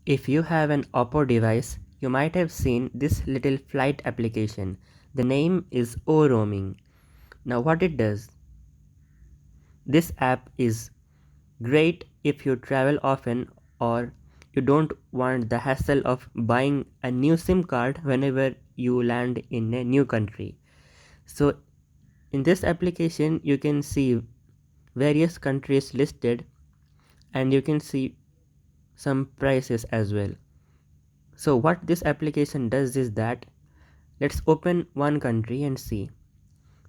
If you have an Oppo device, you might have seen this little flight application. The name is O Roaming. Now what it does? This app is great if you travel often or you don't want the hassle of buying a new SIM card whenever you land in a new country. So in this application you can see various countries listed and you can see some prices as well. So what this application does is that, let's open one country and see.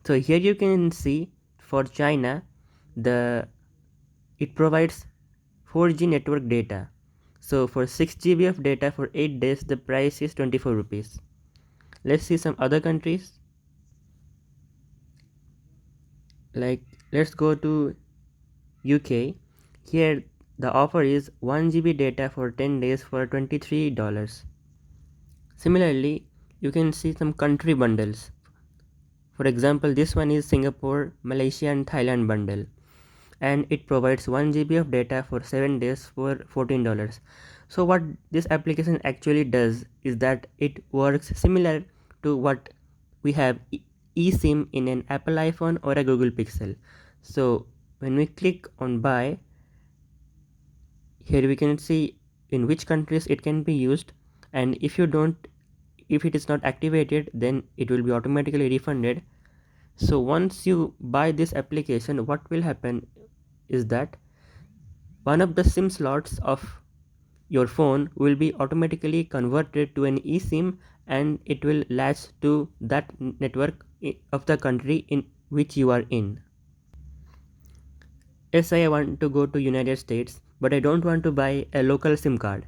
So here you can see for China, the it provides 4G network data. So for 6 GB of data for 8 days, the price is 24 rupees. Let's see some other countries. Like let's go to UK. Here the offer is 1 GB data for 10 days for $23. Similarly, you can see some country bundles. For example, this one is Singapore, Malaysia and Thailand bundle, and it provides 1 GB of data for 7 days for $14. So what this application actually does is that it works similar to what we have eSIM in an Apple iPhone or a Google Pixel. So when we click on buy, here we can see in which countries it can be used, and if it is not activated, then it will be automatically refunded. So once you buy this application, what will happen is that one of the SIM slots of your phone will be automatically converted to an eSIM and it will latch to that network of the country in which you are in. Yes, I want to go to United States, but I don't want to buy a local SIM card.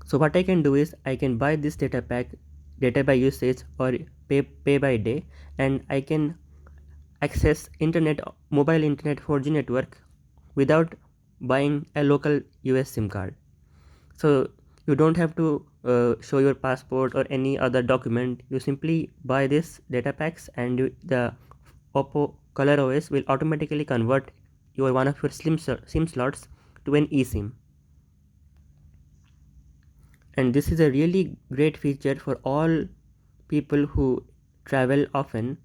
So what I can do is I can buy this data pack, data by usage or pay by day, and I can access internet, mobile internet 4G network without buying a local US SIM card. So you don't have to show your passport or any other document. You simply buy this data packs and the Oppo Color OS will automatically convert one of your SIM slots to an eSIM. And this is a really great feature for all people who travel often.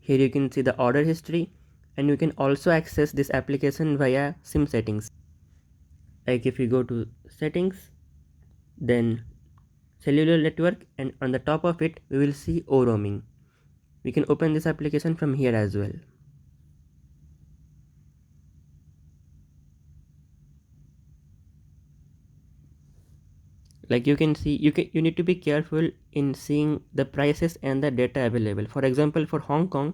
Here you can see the order history, and you can also access this application via SIM settings. Like if you go to settings, then cellular network, and on the top of it we will see O roaming. We can open this application from here as well. Like you can see, you need to be careful in seeing the prices and the data available. For example, for Hong Kong,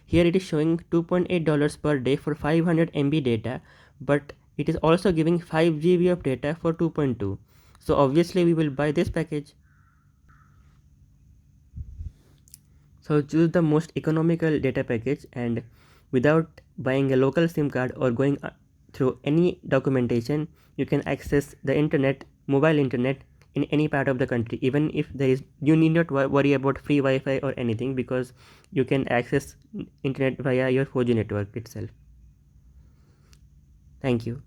here it is showing $2.8 per day for 500 MB data, but it is also giving 5 GB of data for 2.2. So obviously we will buy this package. So choose the most economical data package, and without buying a local SIM card or going through any documentation, you can access the internet, mobile internet, in any part of the country. Even if you need not worry about free Wi-Fi or anything, because you can access internet via your 4G network itself. Thank you.